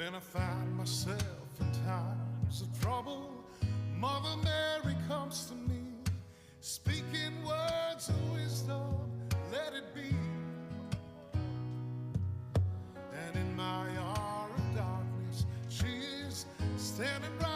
When I find myself in times of trouble, Mother Mary comes to me, speaking words of wisdom, let it be. And in my hour of darkness, she is standing right